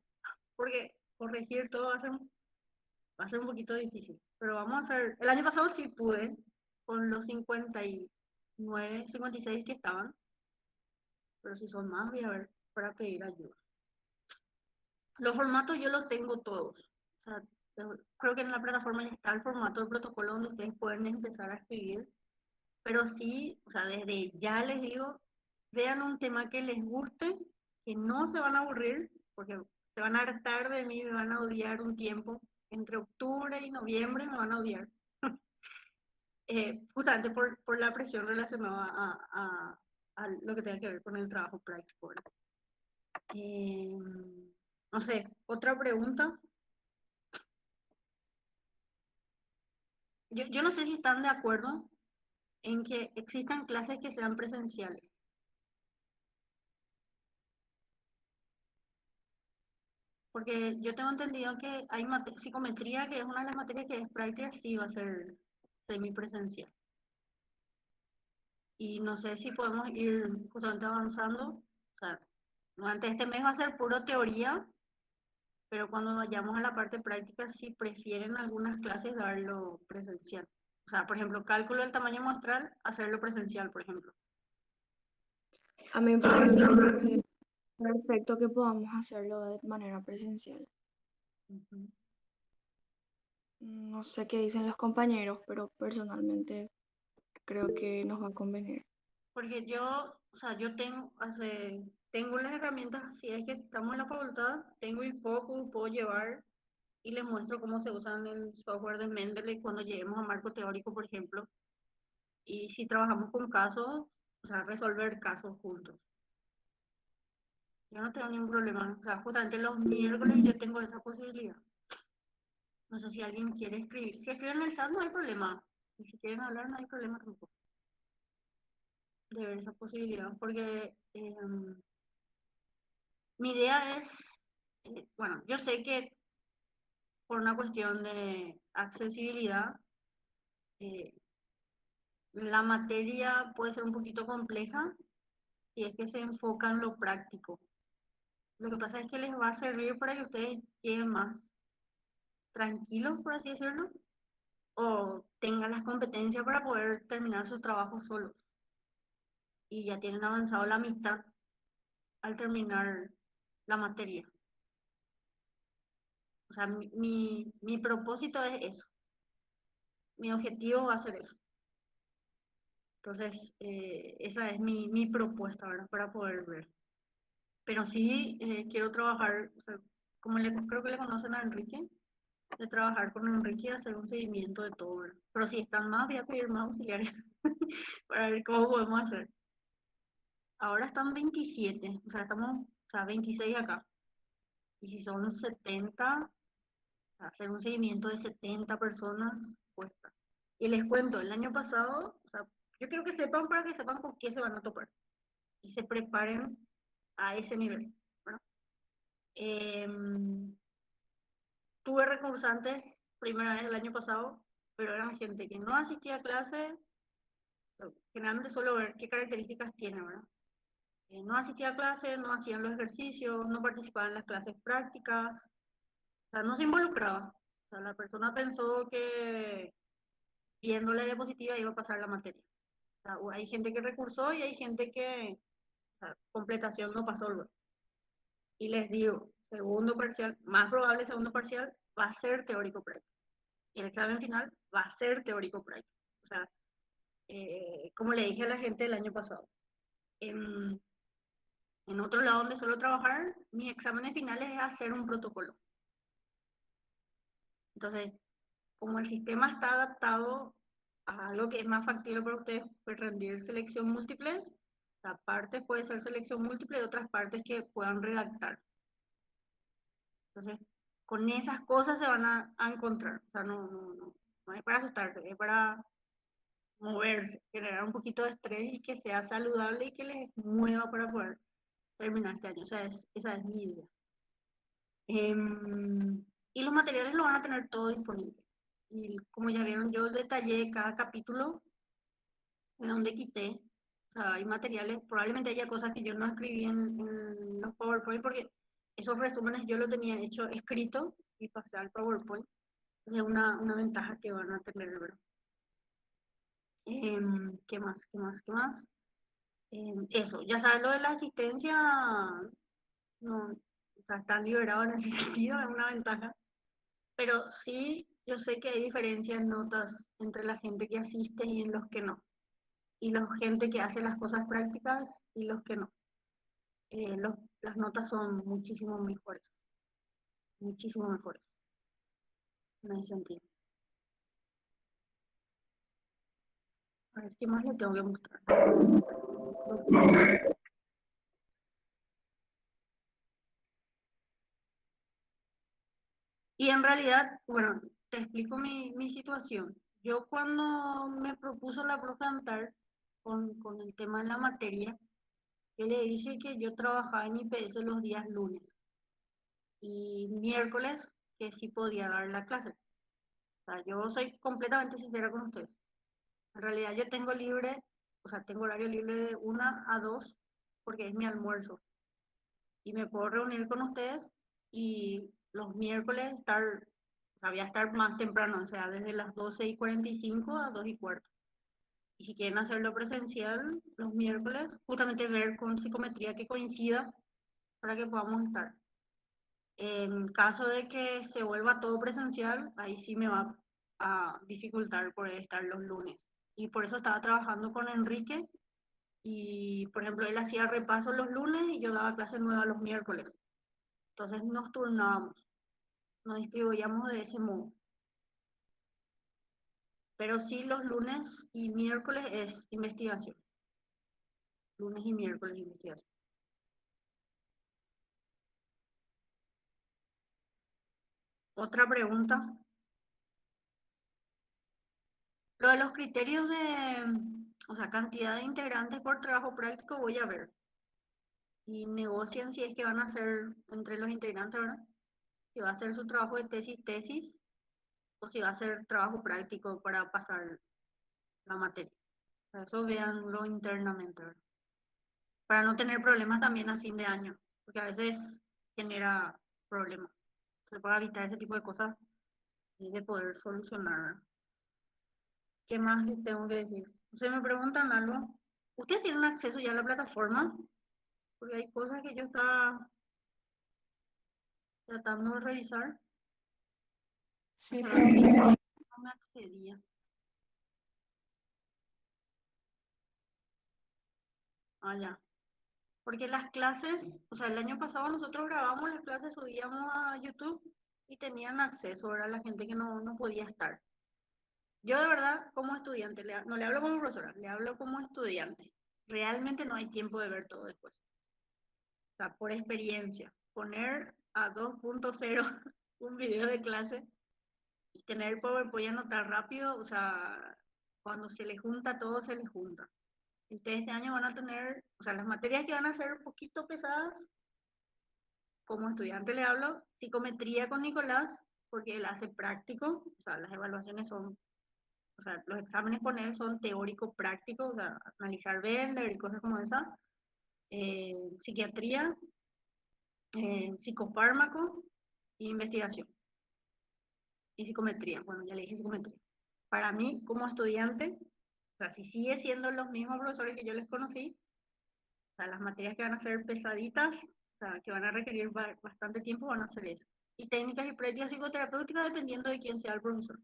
porque corregir todo va a ser un poquito difícil. Pero vamos a hacer, el año pasado sí pude, con los 59, 56 que estaban, pero si son más, voy a ver para pedir ayuda. Los formatos yo los tengo todos. O sea, creo que en la plataforma ya está el formato del protocolo donde ustedes pueden empezar a escribir. Pero sí, o sea, desde ya les digo, vean un tema que les guste, que no se van a aburrir, porque se van a hartar de mí, me van a odiar un tiempo. Entre octubre y noviembre me van a odiar. Justamente por la presión relacionada a lo que tenga que ver con el trabajo práctico. Eh, no sé, otra pregunta. yo no sé si están de acuerdo en que existan clases que sean presenciales. Porque yo tengo entendido que hay psicometría, que es una de las materias que es práctica, sí va a ser semipresencial. Y no sé si podemos ir justamente avanzando. O sea, durante este mes va a ser puro teoría, pero cuando vayamos a la parte práctica, sí prefieren algunas clases darlo presencial. O sea, por ejemplo, cálculo del tamaño muestral, hacerlo presencial, por ejemplo. A mí, por ejemplo, me parece perfecto que podamos hacerlo de manera presencial. Ujú. No sé qué dicen los compañeros, pero personalmente creo que nos va a convenir. Porque yo, o sea, yo tengo las herramientas, si es que estamos en la facultad, tengo Infocus, puedo llevar y les muestro cómo se usan el software de Mendeley cuando lleguemos a marco teórico, por ejemplo. Y si trabajamos con casos, o sea, resolver casos juntos. Yo no tengo ningún problema. O sea, justamente los miércoles yo tengo esa posibilidad. No sé si alguien quiere escribir. Si escriben en el chat no hay problema. Y si quieren hablar no hay problema tampoco de ver esa posibilidad. Porque mi idea es, bueno, yo sé que por una cuestión de accesibilidad, eh, la materia puede ser un poquito compleja si es que se enfoca en lo práctico. Lo que pasa es que les va a servir para que ustedes lleguen más tranquilos, por así decirlo, o tengan las competencias para poder terminar sus trabajos solos. Y ya tienen avanzado la mitad al terminar la materia. O sea, mi propósito es eso. Mi objetivo va a ser eso. Entonces, esa es mi propuesta, ¿verdad? Para poder ver. Pero sí quiero trabajar, o sea, como creo que le conocen a Enrique, de trabajar con Enrique y hacer un seguimiento de todo, ¿verdad? Pero si están más, voy a pedir más auxiliares para ver cómo podemos hacer. Ahora están 27, o sea, estamos, o sea, 26 acá. Y si son 70, hacer un seguimiento de 70 personas cuesta. Y les cuento, el año pasado, o sea, yo quiero que sepan para que sepan con qué se van a topar y se preparen a ese nivel, ¿verdad? Tuve recursantes primera vez el año pasado, pero eran gente que no asistía a clase. Generalmente suelo ver qué características tiene, ¿verdad? No asistía a clase, no hacían los ejercicios, no participaban en las clases prácticas, o sea, no se involucraba. O sea, la persona pensó que viendo la diapositiva iba a pasar la materia. O sea, hay gente que recursó y hay gente que, o sea, completación no pasó luego. Y les digo, segundo parcial, más probable segundo parcial, va a ser teórico práctico. Y el examen final va a ser teórico práctico. O sea, como le dije a la gente el año pasado, en, en otro lado donde suelo trabajar, mis exámenes finales es hacer un protocolo. Entonces, como el sistema está adaptado a algo que es más factible para ustedes, pues rendir selección múltiple, la parte puede ser selección múltiple y otras partes que puedan redactar. Entonces, con esas cosas se van a encontrar. O sea, no es para asustarse, es para moverse, generar un poquito de estrés y que sea saludable y que les mueva para poder terminar este año. O sea, esa es mi idea. Y los materiales lo van a tener todo disponible. Y como ya vieron, yo detallé cada capítulo de donde quité. O sea, hay materiales, probablemente haya cosas que yo no escribí en los PowerPoint porque esos resúmenes yo lo tenía hecho escrito y pasé al PowerPoint. Entonces, es una ventaja que van a tener, ¿verdad? ¿Qué más? ¿Qué más? ¿Qué más? Eso, ya sabes, lo de la asistencia, no, o sea, están liberados en ese sentido, es una ventaja. Pero sí, yo sé que hay diferencias en notas entre la gente que asiste y en los que no. Y la gente que hace las cosas prácticas y los que no. Las notas son muchísimo mejores en ese sentido. A ver, ¿qué más le tengo que mostrar? Y en realidad, bueno, te explico mi situación. Yo cuando me propuso la profe Antar con el tema de la materia, yo le dije que yo trabajaba en IPS los días lunes y miércoles que sí podía dar la clase. O sea, yo soy completamente sincera con ustedes. En realidad yo tengo libre, o sea, tengo horario libre de 1 a 2 porque es mi almuerzo. Y me puedo reunir con ustedes y los miércoles estar, o sea, voy a estar más temprano, o sea, desde las 12:45 a 2:15. Y si quieren hacerlo presencial los miércoles, justamente ver con psicometría que coincida para que podamos estar. En caso de que se vuelva todo presencial, ahí sí me va a dificultar poder estar los lunes. Y por eso estaba trabajando con Enrique y, por ejemplo, él hacía repasos los lunes y yo daba clases nuevas los miércoles. Entonces nos turnábamos, nos distribuíamos de ese modo. Pero sí los lunes y miércoles es investigación. Lunes y miércoles investigación. Otra pregunta. Lo de los criterios de, o sea, cantidad de integrantes por trabajo práctico voy a ver. Y negocian si es que van a hacer entre los integrantes, ¿verdad? Si va a hacer su trabajo de tesis, o si va a hacer trabajo práctico para pasar la materia. O sea, eso véanlo internamente, ¿verdad? Para no tener problemas también a fin de año, porque a veces genera problemas. Entonces, para evitar ese tipo de cosas y de poder solucionar, ¿verdad? ¿Qué más les tengo que decir? Ustedes me preguntan algo. ¿Ustedes tienen acceso ya a la plataforma? Porque hay cosas que yo estaba tratando de revisar. O Sí, sea, profe. no me accedía. Ah, ya. Porque las clases, o sea, el año pasado nosotros grabamos las clases, subíamos a YouTube y tenían acceso, era la gente que no podía estar. Yo de verdad, como estudiante, no le hablo como profesora, le hablo como estudiante. Realmente no hay tiempo de ver todo después. O sea, por experiencia, poner a 2.0 un video de clase y tener PowerPoint y anotar rápido, o sea, cuando se le junta todo, se le junta. Ustedes este año van a tener, o sea, las materias que van a ser un poquito pesadas, como estudiante le hablo, psicometría con Nicolás, porque él hace práctico, o sea, las evaluaciones son, o sea, los exámenes con él son teórico-prácticos, o sea, analizar Bender y cosas como esa, psiquiatría, psicofármaco e investigación. Y psicometría, bueno, ya le dije psicometría. Para mí, como estudiante, o sea, si sigue siendo los mismos profesores que yo les conocí, o sea, las materias que van a ser pesaditas, o sea, que van a requerir bastante tiempo, van a ser eso. Y técnicas y prácticas psicoterapéuticas dependiendo de quién sea el profesor.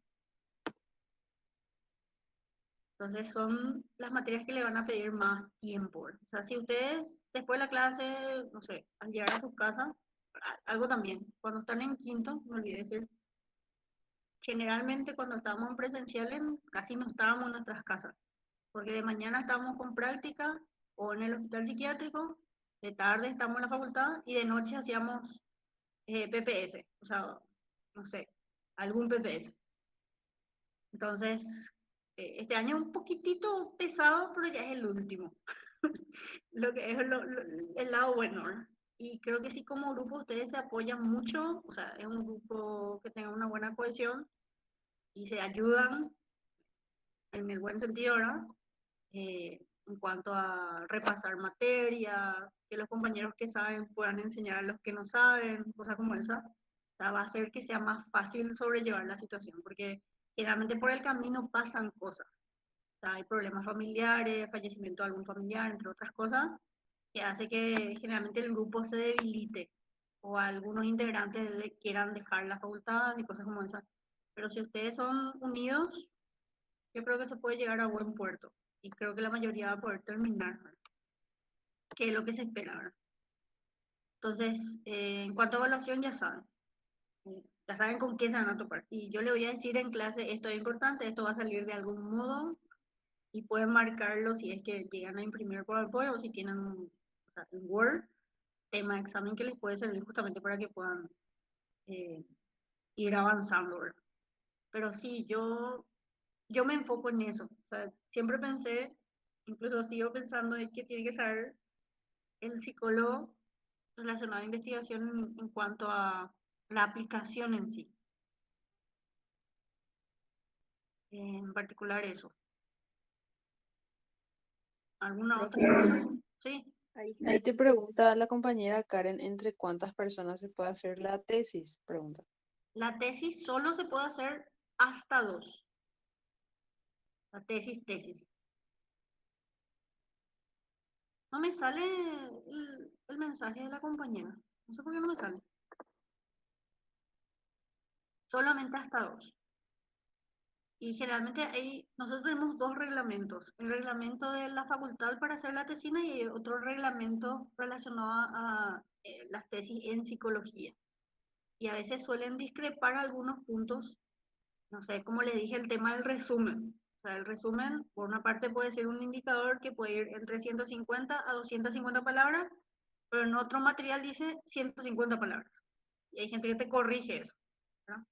Entonces son las materias que le van a pedir más tiempo. O sea, si ustedes después de la clase, no sé, al llegar a sus casas, algo también, cuando están en quinto, me olvidé decir, generalmente cuando estábamos en presenciales casi no estábamos en nuestras casas, porque de mañana estábamos con práctica o en el hospital psiquiátrico, de tarde estamos en la facultad y de noche hacíamos PPS, o sea, no sé, algún PPS. Entonces, este año es un poquitito pesado, pero ya es el último, lo que es el lado bueno, ¿verdad? Y creo que sí, como grupo ustedes se apoyan mucho, o sea, es un grupo que tenga una buena cohesión y se ayudan en el buen sentido, ¿verdad? En cuanto a repasar materia, que los compañeros que saben puedan enseñar a los que no saben, cosas como esa, o sea, va a hacer que sea más fácil sobrellevar la situación, porque generalmente por el camino pasan cosas. O sea, hay problemas familiares, fallecimiento de algún familiar, entre otras cosas, que hace que generalmente el grupo se debilite o algunos integrantes quieran dejar la facultad y cosas como esas. Pero si ustedes son unidos, yo creo que se puede llegar a buen puerto y creo que la mayoría va a poder terminar, ¿verdad? Que es lo que se espera, ¿verdad? Entonces, en cuanto a evaluación, ya saben con qué se van a topar. Y yo le voy a decir en clase, esto es importante, esto va a salir de algún modo y pueden marcarlo si es que llegan a imprimir PowerPoint o si tienen o sea, un Word, tema de examen que les puede servir justamente para que puedan eh, ir avanzando, ¿verdad? Pero sí, yo yo me enfoco en eso. O sea, siempre pensé, incluso sigo pensando de que tiene que saber el psicólogo relacionado a investigación en cuanto a la aplicación en sí, en particular eso. ¿Alguna otra Profe, cosa? Sí, ahí te pregunta la compañera Karen, ¿entre cuántas personas se puede hacer la tesis? Pregunta. la tesis solo se puede hacer hasta 2. La tesis. No me sale el mensaje de la compañera. No sé por qué no me sale. Solamente hasta 2. Y generalmente nosotros tenemos 2 reglamentos. El reglamento de la facultad para hacer la tesina y otro reglamento relacionado a las tesis en psicología. Y a veces suelen discrepar algunos puntos. No sé, como le dije, el tema del resumen. O sea, el resumen, por una parte, puede ser un indicador que puede ir entre 150 a 250 palabras, pero en otro material dice 150 palabras. Y hay gente que te corrige eso, ¿verdad?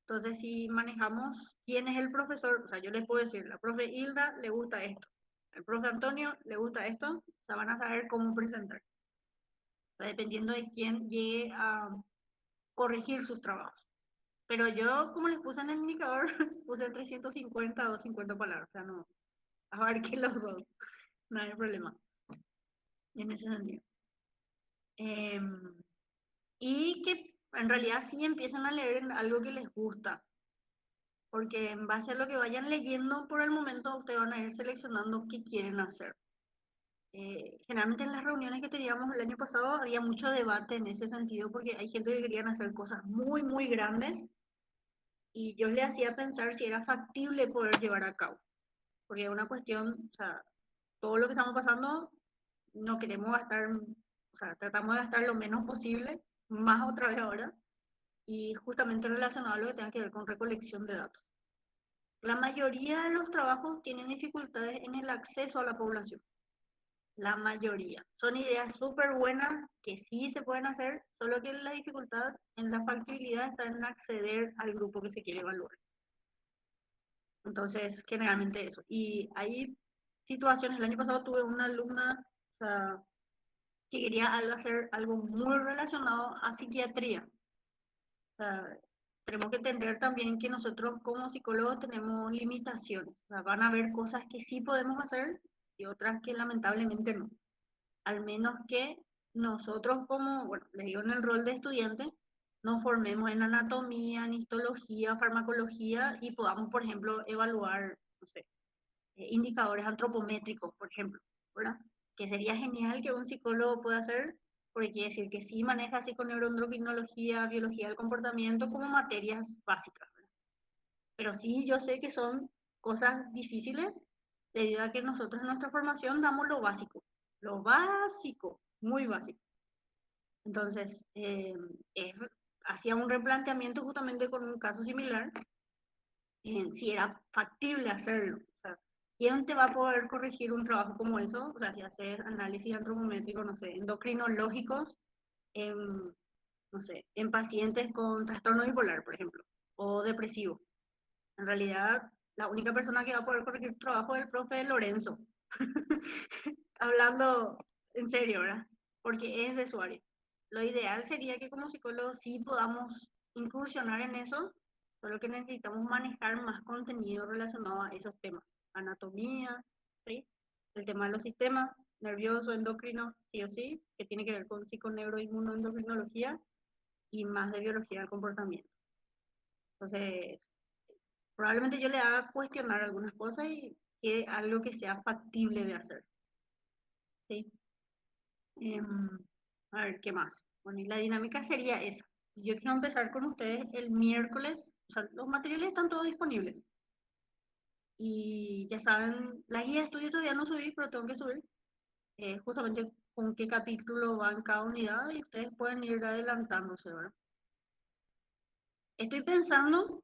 Entonces, si manejamos quién es el profesor, o sea, yo les puedo decir, la profe Hilda le gusta esto, el profe Antonio le gusta esto, o sea, van a saber cómo presentar. O sea, dependiendo de quién llegue a corregir sus trabajos. Pero yo, como les puse en el indicador, puse entre 150 a 250 palabras, o sea, no, abarque los dos, no hay problema en ese sentido. Y que en realidad sí empiezan a leer en algo que les gusta, porque en base a lo que vayan leyendo por el momento, ustedes van a ir seleccionando qué quieren hacer. Generalmente en las reuniones que teníamos el año pasado había mucho debate en ese sentido, porque hay gente que querían hacer cosas muy, muy grandes y yo le hacía pensar si era factible poder llevar a cabo, porque es una cuestión, o sea, todo lo que estamos pasando, no queremos gastar, o sea, tratamos de gastar lo menos posible, más otra vez ahora, y justamente relacionado a lo que tenga que ver con recolección de datos. La mayoría de los trabajos tienen dificultades en el acceso a la población. La mayoría. Son ideas súper buenas que sí se pueden hacer, solo que la dificultad en la factibilidad está en acceder al grupo que se quiere evaluar. Entonces, generalmente eso. Y hay situaciones, el año pasado tuve una alumna, o sea, que quería hacer algo muy relacionado a psiquiatría. O sea, tenemos que entender también que nosotros como psicólogos tenemos limitaciones. O sea, van a haber cosas que sí podemos hacer y otras que lamentablemente no. Al menos que nosotros como, bueno, les digo en el rol de estudiante, nos formemos en anatomía, en histología, farmacología y podamos, por ejemplo, evaluar, no sé, indicadores antropométricos, por ejemplo, ¿verdad? Que sería genial que un psicólogo pueda hacer, porque quiere decir que sí maneja psiconeuroendocrinología, biología del comportamiento como materias básicas, ¿verdad? Pero sí, yo sé que son cosas difíciles debido a que nosotros en nuestra formación damos lo básico, muy básico. Entonces, hacía un replanteamiento justamente con un caso similar, si era factible hacerlo. O sea, ¿quién te va a poder corregir un trabajo como eso? O sea, si haces análisis antropométrico, no sé, endocrinológicos, en, no sé, en pacientes con trastorno bipolar, por ejemplo, o depresivo. En realidad, la única persona que va a poder corregir tu trabajo es el profe Lorenzo. Hablando en serio, ¿verdad? Porque es de su área. Lo ideal sería que como psicólogos sí podamos incursionar en eso, solo que necesitamos manejar más contenido relacionado a esos temas. Anatomía, ¿sí? El tema de los sistemas, nervioso, endocrino, sí o sí, que tiene que ver con psiconeuroinmunoendocrinología y más de biología del comportamiento. Entonces, probablemente yo le haga cuestionar algunas cosas y que algo que sea factible de hacer, ¿sí? A ver, ¿qué más? Bueno, y la dinámica sería esa. Yo quiero empezar con ustedes el miércoles. O sea, los materiales están todos disponibles. Y ya saben, la guía de estudio todavía no subí, pero tengo que subir. Justamente con qué capítulo va en cada unidad y ustedes pueden ir adelantándose, ¿verdad? Estoy pensando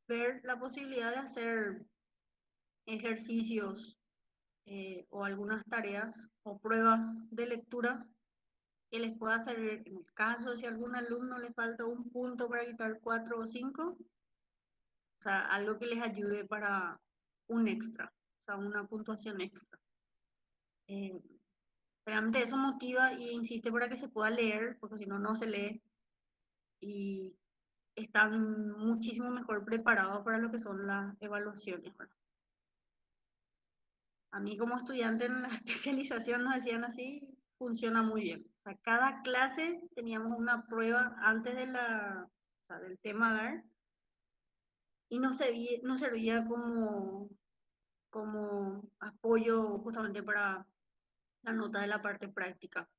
ver la posibilidad de hacer ejercicios o algunas tareas o pruebas de lectura que les pueda servir en el caso si a algún alumno le falta un punto para quitar 4 o 5, O sea, algo que les ayude para un extra, o sea, una puntuación extra. Realmente eso motiva y insiste para que se pueda leer, porque si no, no se lee. Y están muchísimo mejor preparados para lo que son las evaluaciones, ¿verdad? A mí como estudiante en la especialización nos decían así, funciona muy bien. O sea, cada clase teníamos una prueba antes de o sea, del tema a dar y nos servía como apoyo justamente para la nota de la parte práctica.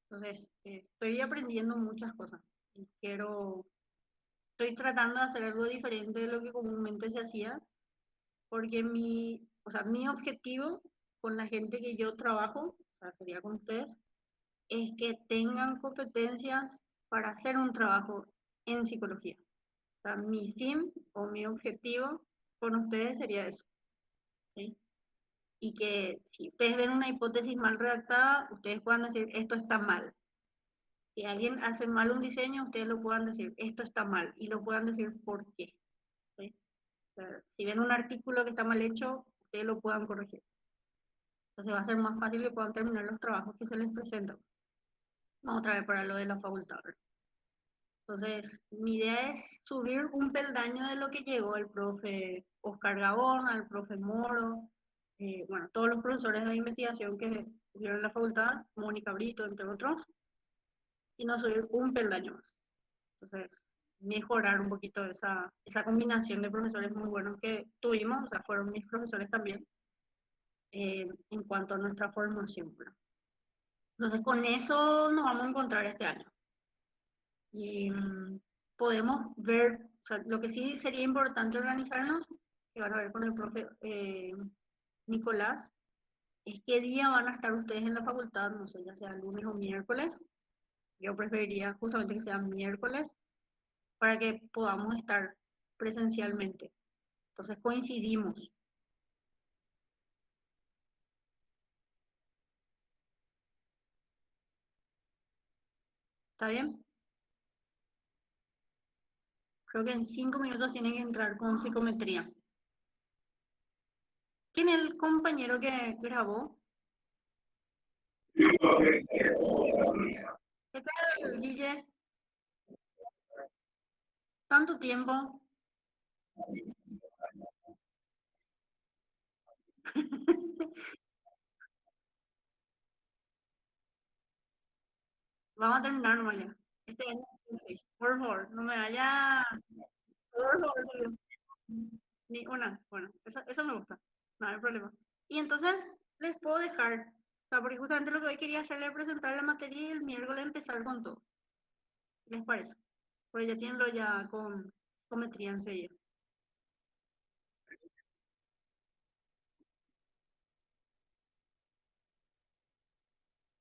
Entonces, estoy aprendiendo muchas cosas y estoy tratando de hacer algo diferente de lo que comúnmente se hacía, porque o sea, mi objetivo con la gente que yo trabajo, o sea, sería con ustedes, es que tengan competencias para hacer un trabajo en psicología. O sea, mi fin o mi objetivo con ustedes sería eso, ¿sí? Y que si ustedes ven una hipótesis mal redactada, ustedes puedan decir, esto está mal. Si alguien hace mal un diseño, ustedes lo puedan decir, esto está mal, y lo puedan decir por qué, ¿sí? O sea, si ven un artículo que está mal hecho, ustedes lo puedan corregir. Entonces va a ser más fácil que puedan terminar los trabajos que se les presentan. Vamos otra vez para lo de la facultad, ¿verdad? Entonces, mi idea es subir un peldaño de lo que llegó el profe Oscar Gabón, al profe Moro, bueno, todos los profesores de investigación que tuvieron en la facultad, Mónica Brito, entre otros, y no subir un peldaño más. Entonces, mejorar un poquito esa combinación de profesores muy buenos que tuvimos, o sea, fueron mis profesores también, en cuanto a nuestra formación, ¿verdad? Entonces, con eso nos vamos a encontrar este año. Y podemos ver, o sea, lo que sí sería importante organizarnos, que van a ver con el profe Nicolás, es qué día van a estar ustedes en la facultad, no sé, ya sea lunes o miércoles. Yo preferiría justamente que sea miércoles para que podamos estar presencialmente. Entonces coincidimos. ¿Está bien? Creo que en 5 minutos tienen que entrar con psicometría. ¿Quién es el compañero que grabó? ¿Qué tal, Guille? ¿Tanto tiempo? Vamos a terminar nomás ya. Este año, sí. Por favor, no me vaya. Por favor, Julio. Ni una. Bueno, eso me gusta. No hay problema. Y entonces les puedo dejar. O sea, porque justamente lo que hoy quería hacerle es presentar la materia y el miércoles empezar con todo. ¿Qué les parece? Porque ya tienen lo ya con geometría enseguida.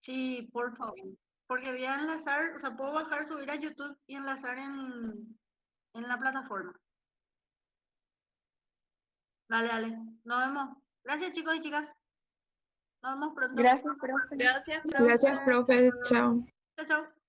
Sí, por favor. Porque voy a enlazar, o sea, puedo bajar, subir a YouTube y enlazar en la plataforma. Dale, dale. Nos vemos. Gracias, chicos y chicas. Nos vemos pronto. Gracias, profe. Gracias, profe. Chao. Chao, chao.